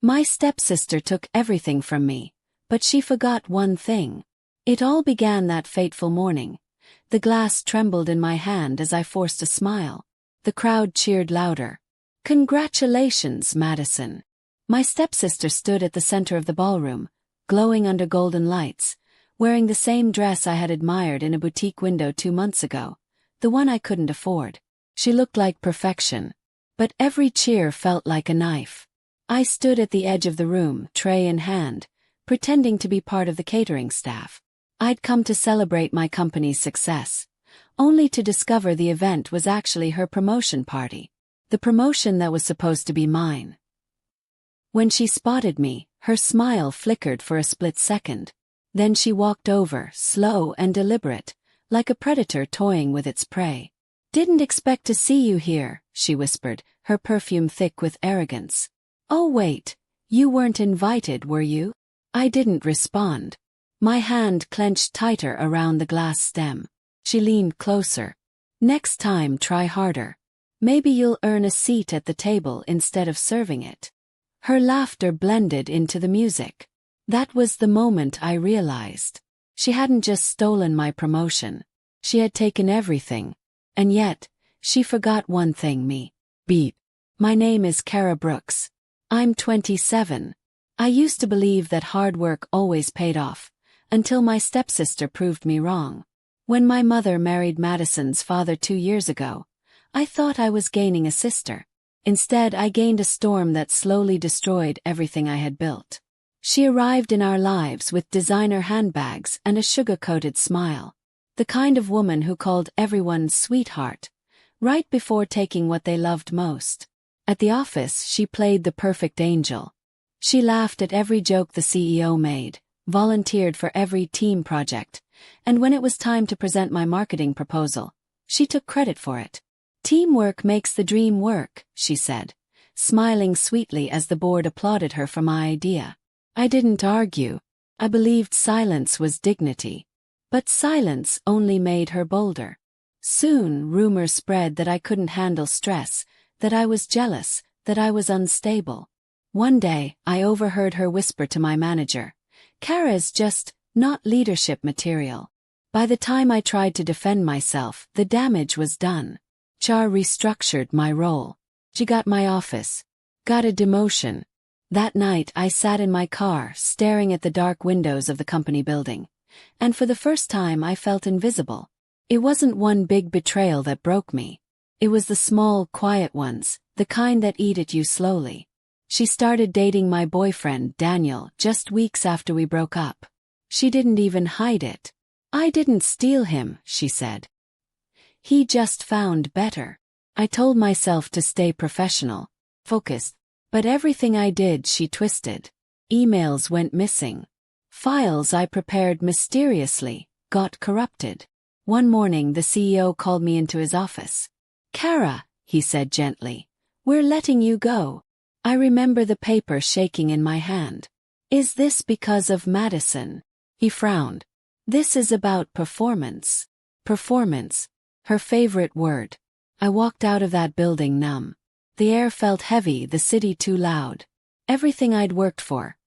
My stepsister took everything from me, but she forgot one thing. It all began that fateful morning. The glass trembled in my hand as I forced a smile. The crowd cheered louder. "Congratulations, Madison." My stepsister stood at the center of the ballroom, glowing under golden lights, wearing the same dress I had admired in a boutique window 2 months ago, the one I couldn't afford. She looked like perfection, but every cheer felt like a knife. I stood at the edge of the room, tray in hand, pretending to be part of the catering staff. I'd come to celebrate my company's success, only to discover the event was actually her promotion party, the promotion that was supposed to be mine. When she spotted me, her smile flickered for a split second. Then she walked over, slow and deliberate, like a predator toying with its prey. "Didn't expect to see you here," she whispered, her perfume thick with arrogance. "Oh wait, you weren't invited, were you?" I didn't respond. My hand clenched tighter around the glass stem. She leaned closer. "Next time try harder. Maybe you'll earn a seat at the table instead of serving it." Her laughter blended into the music. That was the moment I realized. She hadn't just stolen my promotion. She had taken everything. And yet, she forgot one thing, me. Beep. My name is Kara Brooks. I'm 27. I used to believe that hard work always paid off, until my stepsister proved me wrong. When my mother married Madison's father 2 years ago, I thought I was gaining a sister. Instead, I gained a storm that slowly destroyed everything I had built. She arrived in our lives with designer handbags and a sugar-coated smile. The kind of woman who called everyone sweetheart, right before taking what they loved most. At the office, she played the perfect angel. She laughed at every joke the CEO made, volunteered for every team project, and when it was time to present my marketing proposal, she took credit for it. "Teamwork makes the dream work," she said, smiling sweetly as the board applauded her for my idea. I didn't argue. I believed silence was dignity. But silence only made her bolder. Soon, rumors spread that I couldn't handle stress, that I was jealous, that I was unstable. One day, I overheard her whisper to my manager, "Kara's just not leadership material." By the time I tried to defend myself, the damage was done. Char restructured my role. She got my office. Got a demotion. That night I sat in my car, staring at the dark windows of the company building. And for the first time I felt invisible. It wasn't one big betrayal that broke me. It was the small, quiet ones, the kind that eat at you slowly. She started dating my boyfriend, Daniel, just weeks after we broke up. She didn't even hide it. "I didn't steal him," she said. "He just found better." I told myself to stay professional, focused, but everything I did she twisted. Emails went missing. Files I prepared mysteriously got corrupted. One morning the CEO called me into his office. "Kara," he said gently, "we're letting you go." I remember the paper shaking in my hand. "Is this because of Madison?" He frowned. "This is about performance." Performance. Her favorite word. I walked out of that building numb. The air felt heavy, the city too loud. Everything I'd worked for.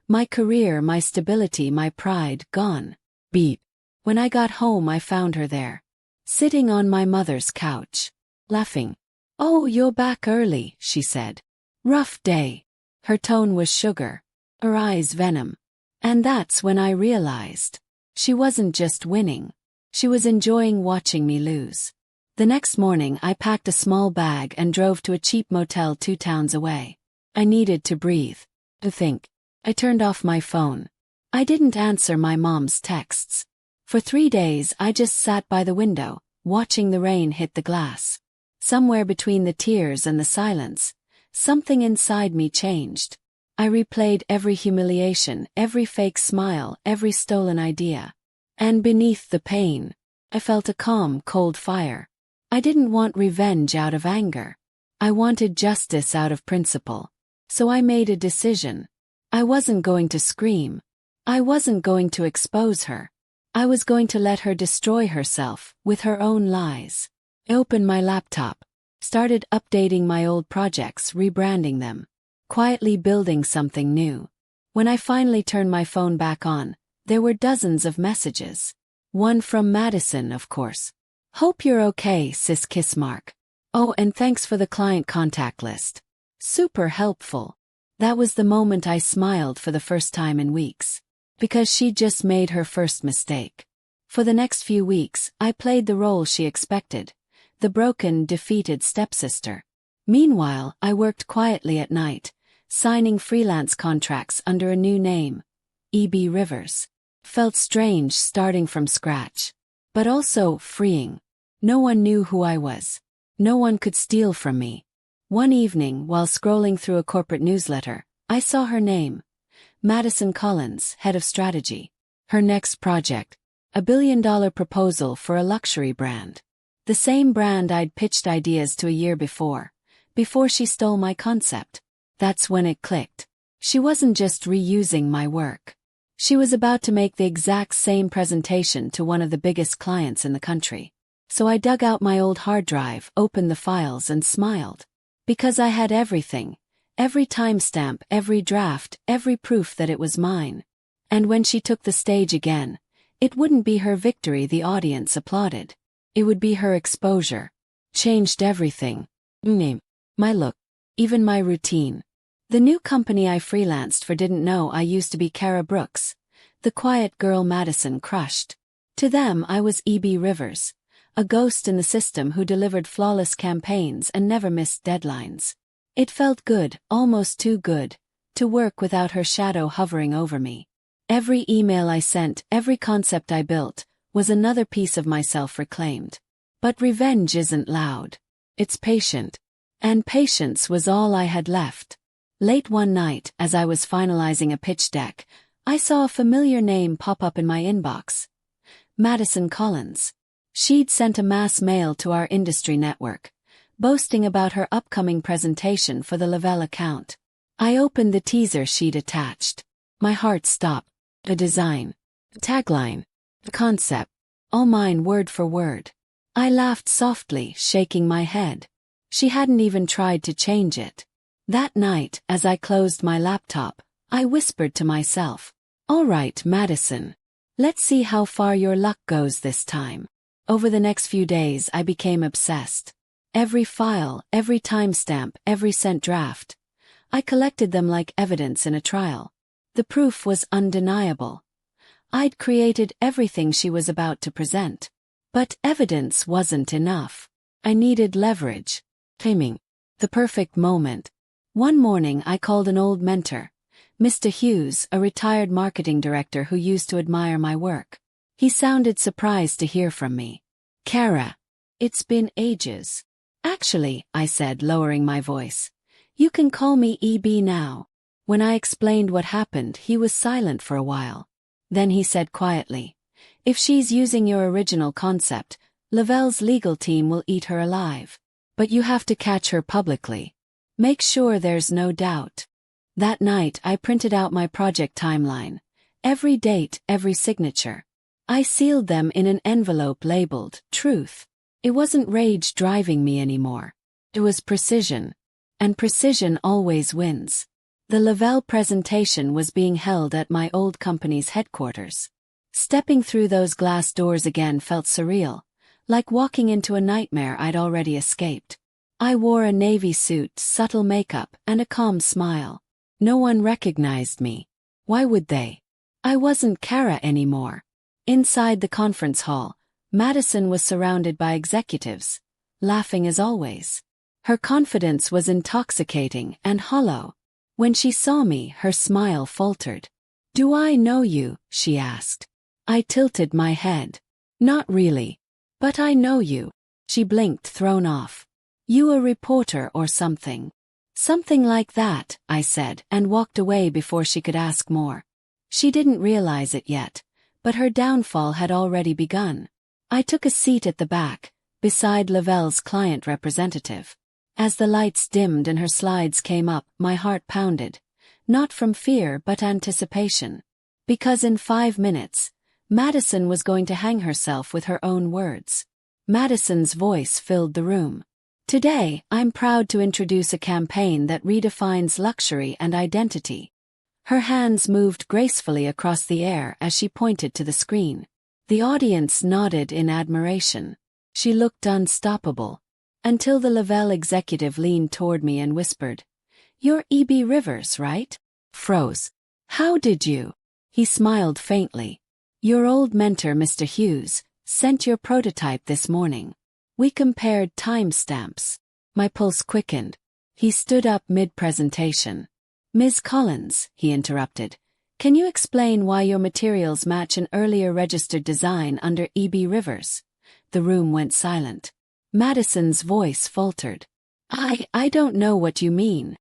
My career, my stability, my pride, gone. Beep. When I got home I found her there. Sitting on my mother's couch. Laughing. "Oh, you're back early," she said. "Rough day." Her tone was sugar. Her eyes venom. And that's when I realized. She wasn't just winning. She was enjoying watching me lose. The next morning I packed a small bag and drove to a cheap motel 2 towns away. I needed to breathe. To think. I turned off my phone. I didn't answer my mom's texts. For 3 days I just sat by the window, watching the rain hit the glass. Somewhere between the tears and the silence, something inside me changed. I replayed every humiliation, every fake smile, every stolen idea. And beneath the pain, I felt a calm, cold fire. I didn't want revenge out of anger. I wanted justice out of principle. So I made a decision. I wasn't going to scream. I wasn't going to expose her. I was going to let her destroy herself, with her own lies. I opened my laptop. Started updating my old projects, rebranding them. quietly building something new. When I finally turned my phone back on, there were dozens of messages. One from Madison, of course. "Hope you're okay, sis kiss mark. Oh, and thanks for the client contact list. Super helpful." That was the moment I smiled for the first time in weeks. Because she just made her first mistake. For the next few weeks, I played the role she expected. The broken, defeated stepsister. Meanwhile, I worked quietly at night, signing freelance contracts under a new name. E.B. Rivers. Felt strange starting from scratch. But also freeing. No one knew who I was. No one could steal from me. One evening, while scrolling through a corporate newsletter, I saw her name. Madison Collins, head of strategy. Her next project. $1 billion proposal for a luxury brand. The same brand I'd pitched ideas to a year before she stole my concept. That's when it clicked. She wasn't just reusing my work. She was about to make the exact same presentation to one of the biggest clients in the country. So I dug out my old hard drive, opened the files and smiled. Because I had everything. Every timestamp, every draft, every proof that it was mine. And when she took the stage again, it wouldn't be her victory the audience applauded. It would be her exposure. Changed everything. Name. My look. Even my routine. The new company I freelanced for didn't know I used to be Kara Brooks, the quiet girl Madison crushed. To them I was E.B. Rivers, a ghost in the system who delivered flawless campaigns and never missed deadlines. It felt good, almost too good, to work without her shadow hovering over me. Every email I sent, every concept I built, was another piece of myself reclaimed. But revenge isn't loud. It's patient. And patience was all I had left. Late one night, as I was finalizing a pitch deck, I saw a familiar name pop up in my inbox. Madison Collins. She'd sent a mass mail to our industry network, boasting about her upcoming presentation for the Lavelle account. I opened the teaser she'd attached. My heart stopped. A design. A tagline. A concept. All mine word for word. I laughed softly, shaking my head. She hadn't even tried to change it. That night, as I closed my laptop, I whispered to myself, "All right, Madison. Let's see how far your luck goes this time." Over the next few days I became obsessed. Every file, every timestamp, every sent draft. I collected them like evidence in a trial. The proof was undeniable. I'd created everything she was about to present. But evidence wasn't enough. I needed leverage. Timing. The perfect moment. One morning I called an old mentor, Mr. Hughes, a retired marketing director who used to admire my work. He sounded surprised to hear from me. "Kara, it's been ages." "Actually," I said, lowering my voice, "you can call me EB now." When I explained what happened, he was silent for a while. Then he said quietly, "If she's using your original concept, Lavelle's legal team will eat her alive. But you have to catch her publicly. Make sure there's no doubt." That night I printed out my project timeline. Every date, every signature. I sealed them in an envelope labeled Truth. It wasn't rage driving me anymore. It was precision. And precision always wins. The Lavelle presentation was being held at my old company's headquarters. Stepping through those glass doors again felt surreal, like walking into a nightmare I'd already escaped. I wore a navy suit, subtle makeup, and a calm smile. No one recognized me. Why would they? I wasn't Kara anymore. Inside the conference hall, Madison was surrounded by executives, laughing as always. Her confidence was intoxicating and hollow. When she saw me, her smile faltered. "Do I know you?" she asked. I tilted my head. "Not really. But I know you." She blinked, thrown off. "You a reporter or something?" "Something like that," I said, and walked away before she could ask more. She didn't realize it yet, but her downfall had already begun. I took a seat at the back, beside Lavelle's client representative. As the lights dimmed and her slides came up, my heart pounded, not from fear but anticipation. Because in 5 minutes, Madison was going to hang herself with her own words. Madison's voice filled the room. Today, I'm proud to introduce a campaign that redefines luxury and identity. Her hands moved gracefully across the air as she pointed to the screen. The audience nodded in admiration. She looked unstoppable. Until the Lavelle executive leaned toward me and whispered, "You're E.B. Rivers, right?" Froze. "How did you?" He smiled faintly. "Your old mentor, Mr. Hughes, sent your prototype this morning. We compared timestamps." My pulse quickened. He stood up mid-presentation. "Ms. Collins," he interrupted, "can you explain why your materials match an earlier registered design under E.B. Rivers?" The room went silent. Madison's voice faltered. I don't know what you mean."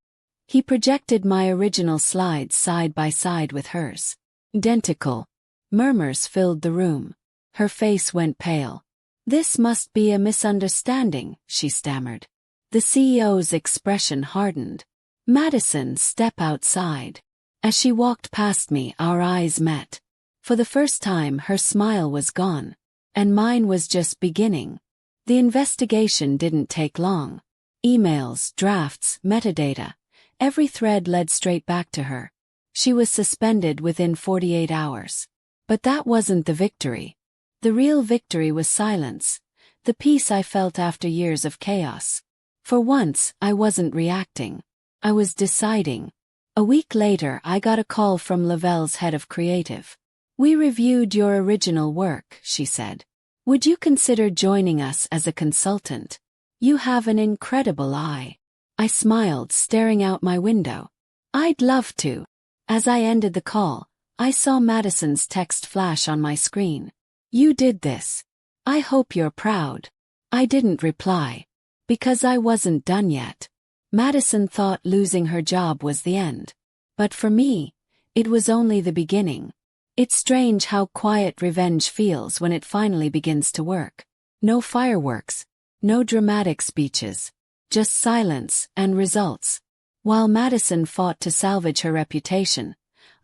He projected my original slides side by side with hers. "Identical." Murmurs filled the room. Her face went pale. "This must be a misunderstanding," she stammered. The CEO's expression hardened. "Madison, step outside." As she walked past me, our eyes met. For the first time, her smile was gone. And mine was just beginning. The investigation didn't take long. Emails, drafts, metadata. Every thread led straight back to her. She was suspended within 48 hours. But that wasn't the victory. The real victory was silence. The peace I felt after years of chaos. For once, I wasn't reacting. I was deciding. A week later, I got a call from Lavelle's head of creative. "We reviewed your original work," she said. "Would you consider joining us as a consultant? You have an incredible eye." I smiled, staring out my window. "I'd love to." As I ended the call, I saw Madison's text flash on my screen. "You did this. I hope you're proud." I didn't reply. Because I wasn't done yet. Madison thought losing her job was the end. But for me, it was only the beginning. It's strange how quiet revenge feels when it finally begins to work. No fireworks, no dramatic speeches, just silence and results. While Madison fought to salvage her reputation,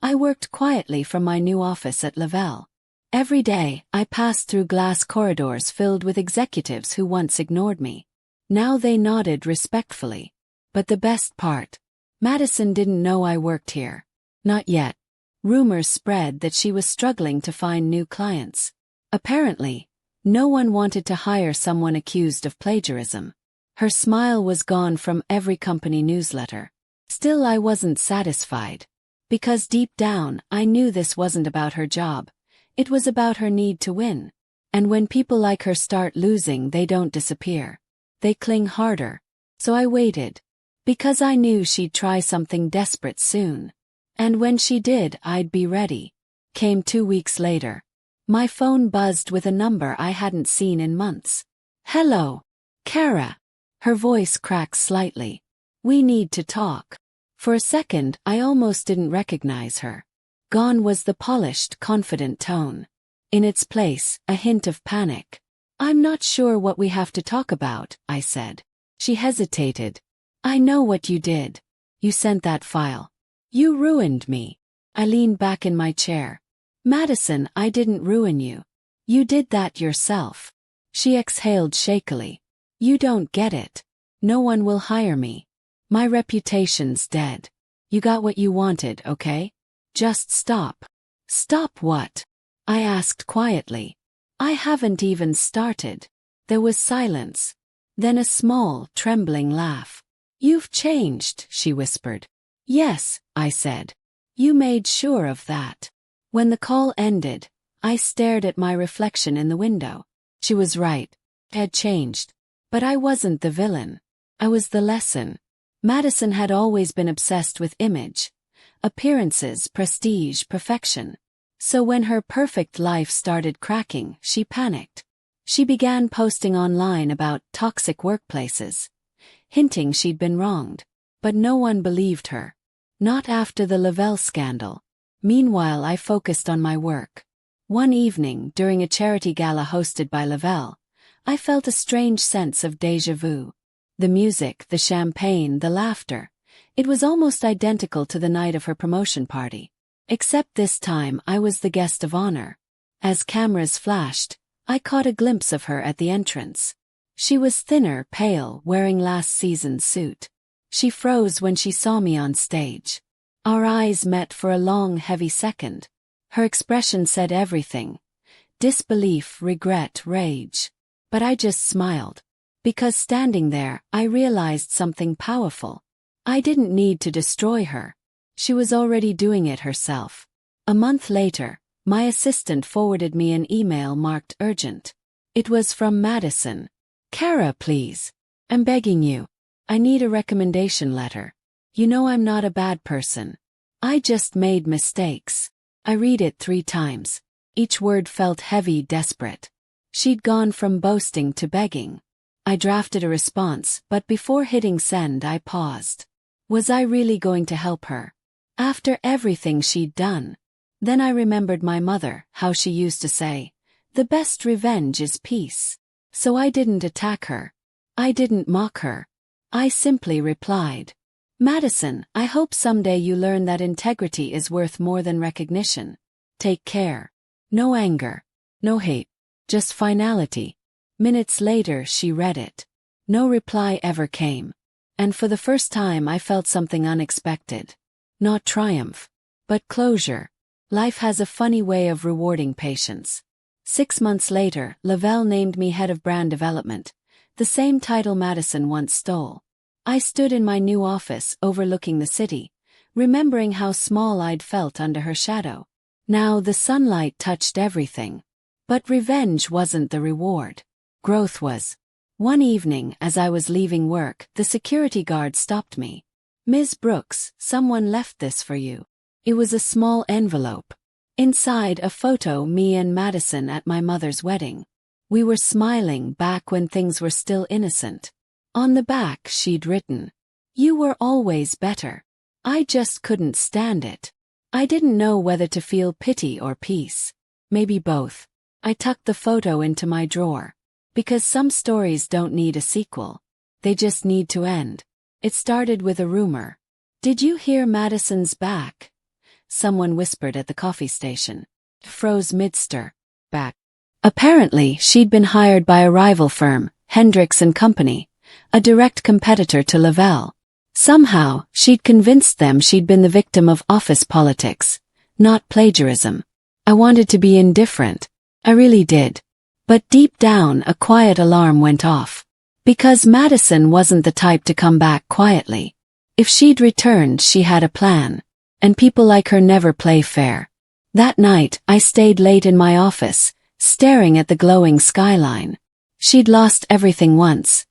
I worked quietly from my new office at Lavelle. Every day, I passed through glass corridors filled with executives who once ignored me. Now they nodded respectfully. But the best part, Madison didn't know I worked here. Not yet. Rumors spread that she was struggling to find new clients. Apparently, no one wanted to hire someone accused of plagiarism. Her smile was gone from every company newsletter. Still, I wasn't satisfied. Because deep down, I knew this wasn't about her job. It was about her need to win. And when people like her start losing, they don't disappear. They cling harder. So I waited. Because I knew she'd try something desperate soon. And when she did, I'd be ready. Came 2 weeks later. My phone buzzed with a number I hadn't seen in months. "Hello, Kara." Her voice cracked slightly. "We need to talk." For a second, I almost didn't recognize her. Gone was the polished, confident tone. In its place, a hint of panic. "I'm not sure what we have to talk about," I said. She hesitated. "I know what you did. You sent that file. You ruined me." I leaned back in my chair. "Madison, I didn't ruin you. You did that yourself." She exhaled shakily. "You don't get it. No one will hire me. My reputation's dead. You got what you wanted, okay? Just stop." "Stop what?" I asked quietly. "I haven't even started." There was silence. Then a small, trembling laugh. "You've changed," she whispered. "Yes," I said. "You made sure of that." When the call ended, I stared at my reflection in the window. She was right. I had changed. But I wasn't the villain. I was the lesson. Madison had always been obsessed with image. Appearances, prestige, perfection. So when her perfect life started cracking, she panicked. She began posting online about toxic workplaces, hinting she'd been wronged. But no one believed her. Not after the Lavelle scandal. Meanwhile, I focused on my work. One evening, during a charity gala hosted by Lavelle, I felt a strange sense of déjà vu. The music, the champagne, the laughter. It was almost identical to the night of her promotion party. Except this time I was the guest of honor. As cameras flashed, I caught a glimpse of her at the entrance. She was thinner, pale, wearing last season's suit. She froze when she saw me on stage. Our eyes met for a long, heavy second. Her expression said everything. Disbelief, regret, rage. But I just smiled. Because standing there, I realized something powerful. I didn't need to destroy her. She was already doing it herself. A month later, my assistant forwarded me an email marked urgent. It was from Madison. "Kara, please. I'm begging you. I need a recommendation letter. You know I'm not a bad person. I just made mistakes." I read it 3 times. Each word felt heavy, desperate. She'd gone from boasting to begging. I drafted a response, but before hitting send I paused. Was I really going to help her? After everything she'd done? Then I remembered my mother, how she used to say, "The best revenge is peace." So I didn't attack her. I didn't mock her. I simply replied, "Madison, I hope someday you learn that integrity is worth more than recognition. Take care." No anger. No hate. Just finality. Minutes later she read it. No reply ever came. And for the first time I felt something unexpected. Not triumph. But closure. Life has a funny way of rewarding patience. 6 months later, Lavelle named me head of brand development, the same title Madison once stole. I stood in my new office overlooking the city, remembering how small I'd felt under her shadow. Now the sunlight touched everything. But revenge wasn't the reward. Growth was. One evening, as I was leaving work, the security guard stopped me. "Ms. Brooks, someone left this for you." It was a small envelope. Inside, a photo, me and Madison at my mother's wedding. We were smiling back when things were still innocent. On the back she'd written, "You were always better." I just couldn't stand it. I didn't know whether to feel pity or peace. Maybe both. I tucked the photo into my drawer. Because some stories don't need a sequel. They just need to end. It started with a rumor. "Did you hear Madison's back?" Someone whispered at the coffee station. Froze mid-stir. Back. Apparently, she'd been hired by a rival firm, Hendricks and Company, a direct competitor to Lavelle. Somehow, she'd convinced them she'd been the victim of office politics, not plagiarism. I wanted to be indifferent. I really did. But deep down, a quiet alarm went off. Because Madison wasn't the type to come back quietly. If she'd returned, she had a plan. And people like her never play fair. That night, I stayed late in my office, staring at the glowing skyline. She'd lost everything once.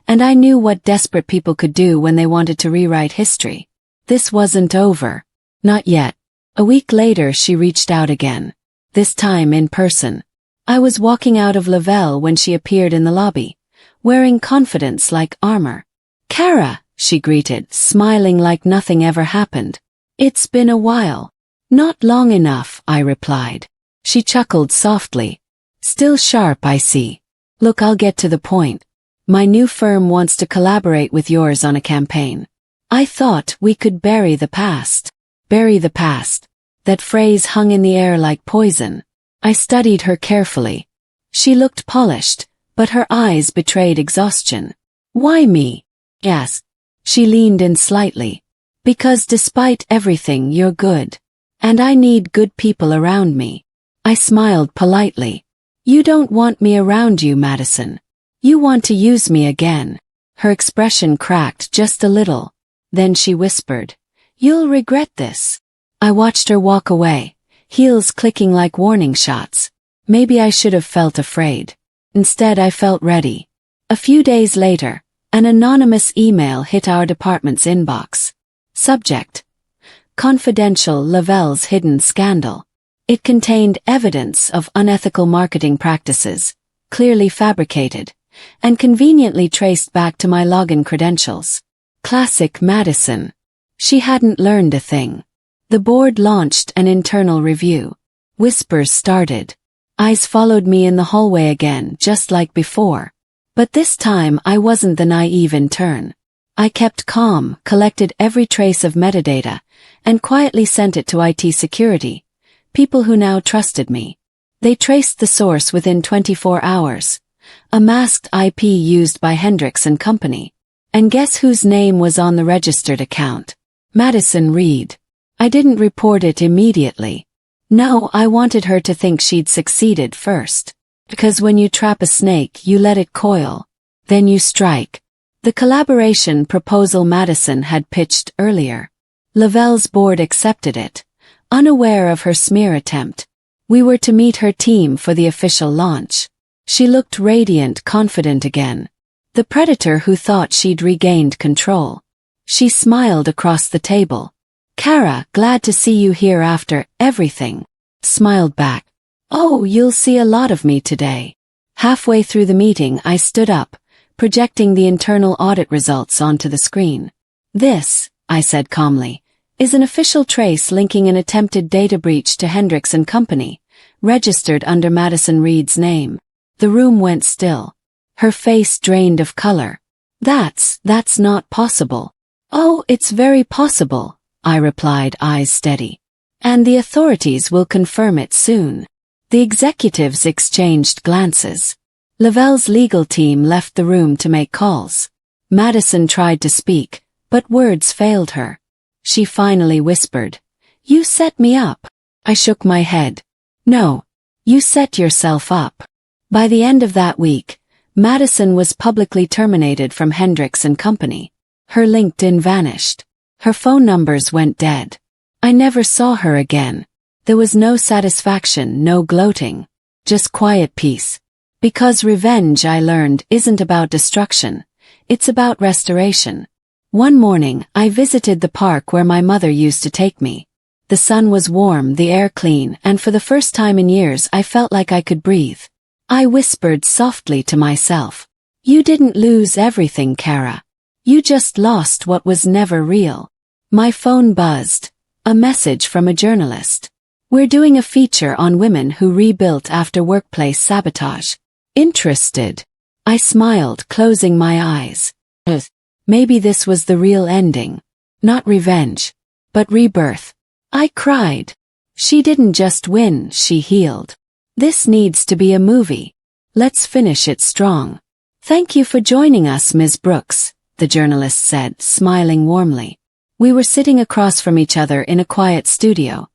And I knew what desperate people could do when they wanted to rewrite history. This wasn't over. Not yet. A week later she reached out again. This time in person. I was walking out of Lavelle when she appeared in the lobby, wearing confidence like armor. "Kara," she greeted, smiling like nothing ever happened. "It's been a while." "Not long enough," I replied. She chuckled softly. "Still sharp, I see. Look, I'll get to the point. My new firm wants to collaborate with yours on a campaign. I thought we could bury the past." Bury the past. That phrase hung in the air like poison. I studied her carefully. She looked polished, but her eyes betrayed exhaustion. "Why me?" "Yes." She leaned in slightly. "Because despite everything, you're good. And I need good people around me." I smiled politely. "You don't want me around you, Madison. You want to use me again." Her expression cracked just a little. Then she whispered, "You'll regret this." I watched her walk away, heels clicking like warning shots. Maybe I should have felt afraid. Instead, I felt ready. A few days later, an anonymous email hit our department's inbox. Subject: Confidential, Lavelle's hidden scandal. It contained evidence of unethical marketing practices, clearly fabricated, and conveniently traced back to my login credentials. Classic Madison. She hadn't learned a thing. The board launched an internal review. Whispers started. Eyes followed me in the hallway again, just like before. But this time I wasn't the naive intern. I kept calm, collected every trace of metadata, and quietly sent it to IT security, people who now trusted me. They traced the source within 24 hours. a masked IP used by Hendricks and Company. And guess whose name was on the registered account? Madison Reed. I didn't report it immediately. No, I wanted her to think she'd succeeded first. Because when you trap a snake, you let it coil. Then you strike. The collaboration proposal Madison had pitched earlier. Lavelle's board accepted it, unaware of her smear attempt. We were to meet her team for the official launch. She looked radiant, confident again. The predator who thought she'd regained control. She smiled across the table. Kara, glad to see you here after everything. Smiled back. Oh, you'll see a lot of me today. Halfway through the meeting I stood up, projecting the internal audit results onto the screen. This, I said calmly, is an official trace linking an attempted data breach to Hendricks and Company, registered under Madison Reed's name. The room went still. Her face drained of color. That's not possible. Oh, it's very possible, I replied, eyes steady. And the authorities will confirm it soon. The executives exchanged glances. Lavelle's legal team left the room to make calls. Madison tried to speak, but words failed her. She finally whispered, "You set me up." I shook my head. No, you set yourself up. By the end of that week, Madison was publicly terminated from Hendricks and Company. Her LinkedIn vanished. Her phone numbers went dead. I never saw her again. There was no satisfaction, no gloating. Just quiet peace. Because revenge, I learned, isn't about destruction. It's about restoration. One morning, I visited the park where my mother used to take me. The sun was warm, the air clean, and for the first time in years I felt like I could breathe. I whispered softly to myself, "You didn't lose everything, Kara. You just lost what was never real." My phone buzzed. A message from a journalist. "We're doing a feature on women who rebuilt after workplace sabotage. Interested?" I smiled, closing my eyes. Maybe this was the real ending. Not revenge, but rebirth. I cried. She didn't just win, she healed. This needs to be a movie. Let's finish it strong. "Thank you for joining us, Ms. Brooks," the journalist said, smiling warmly. We were sitting across from each other in a quiet studio.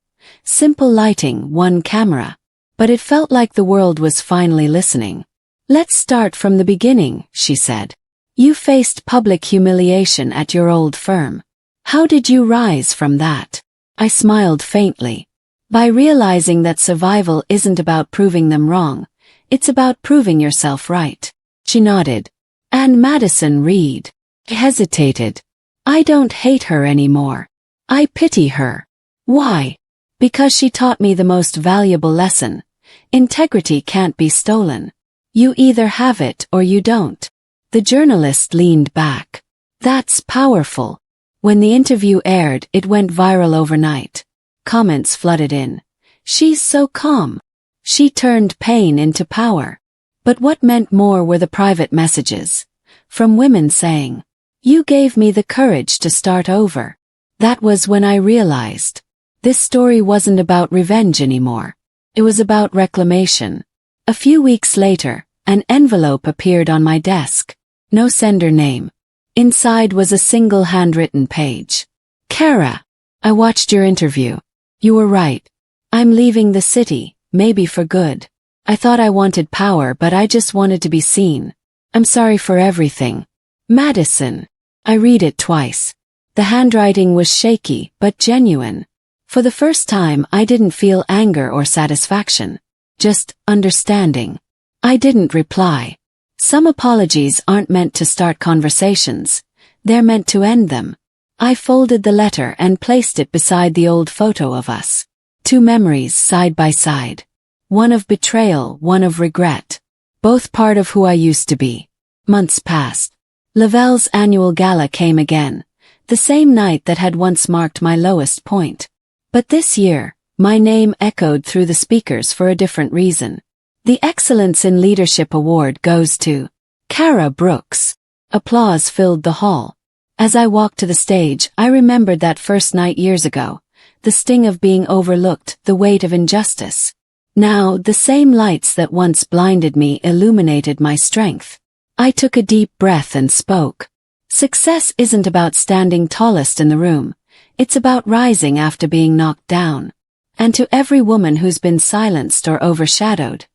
Simple lighting, one camera. But it felt like the world was finally listening. "Let's start from the beginning," she said. "You faced public humiliation at your old firm. How did you rise from that?" I smiled faintly. By realizing that survival isn't about proving them wrong, it's about proving yourself right. She nodded. "And Madison Reed?" I hesitated. "I don't hate her anymore. I pity her." "Why?" "Because she taught me the most valuable lesson. Integrity can't be stolen. You either have it or you don't." The journalist leaned back. "That's powerful." When the interview aired, it went viral overnight. Comments flooded in. "She's so calm. She turned pain into power." But what meant more were the private messages. From women saying, "You gave me the courage to start over." That was when I realized. This story wasn't about revenge anymore. It was about reclamation. A few weeks later, an envelope appeared on my desk. No sender name. Inside was a single handwritten page. "Kara, I watched your interview. You were right. I'm leaving the city, maybe for good. I thought I wanted power, but I just wanted to be seen. I'm sorry for everything. Madison." I read it twice. The handwriting was shaky, but genuine. For the first time, I didn't feel anger or satisfaction. Just understanding. I didn't reply. Some apologies aren't meant to start conversations. They're meant to end them. I folded the letter and placed it beside the old photo of us. Two memories side by side. One of betrayal, one of regret. Both part of who I used to be. Months passed. Lavelle's annual gala came again. The same night that had once marked my lowest point. But this year, my name echoed through the speakers for a different reason. The Excellence in Leadership Award goes to Kara Brooks. Applause filled the hall. As I walked to the stage, I remembered that first night years ago. The sting of being overlooked, the weight of injustice. Now, the same lights that once blinded me illuminated my strength. I took a deep breath and spoke. Success isn't about standing tallest in the room. It's about rising after being knocked down. And to every woman who's been silenced or overshadowed,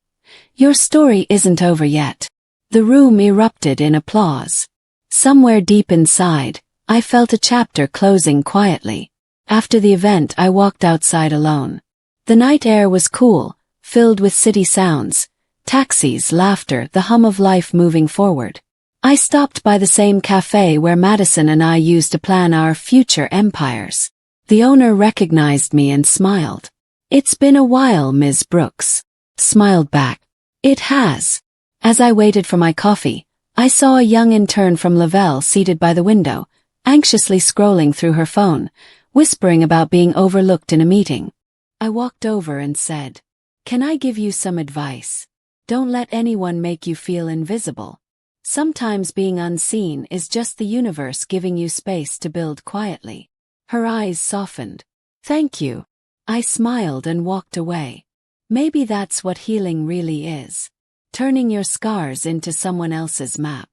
your story isn't over yet. The room erupted in applause. Somewhere deep inside, I felt a chapter closing quietly. After the event, I walked outside alone. The night air was cool, filled with city sounds, taxis, laughter, the hum of life moving forward. I stopped by the same cafe where Madison and I used to plan our future empires. The owner recognized me and smiled. "It's been a while, Ms. Brooks." Smiled back. "It has." As I waited for my coffee, I saw a young intern from Lavelle seated by the window, anxiously scrolling through her phone, whispering about being overlooked in a meeting. I walked over and said, "Can I give you some advice? Don't let anyone make you feel invisible. Sometimes being unseen is just the universe giving you space to build quietly." Her eyes softened. "Thank you." I smiled and walked away. Maybe that's what healing really is. Turning your scars into someone else's map.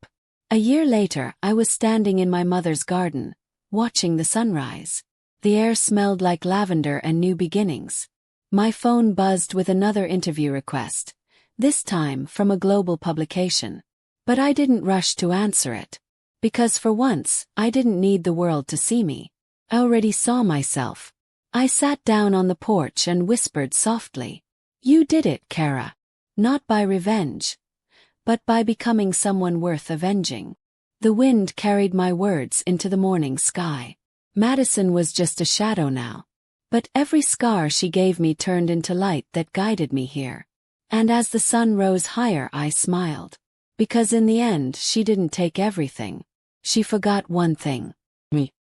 A year later, I was standing in my mother's garden, watching the sunrise. The air smelled like lavender and new beginnings. My phone buzzed with another interview request, this time from a global publication. But I didn't rush to answer it. Because for once, I didn't need the world to see me. I already saw myself. I sat down on the porch and whispered softly, "You did it, Kara. Not by revenge, but by becoming someone worth avenging." The wind carried my words into the morning sky. Madison was just a shadow now. But every scar she gave me turned into light that guided me here. And as the sun rose higher, I smiled. Because in the end, she didn't take everything. She forgot one thing.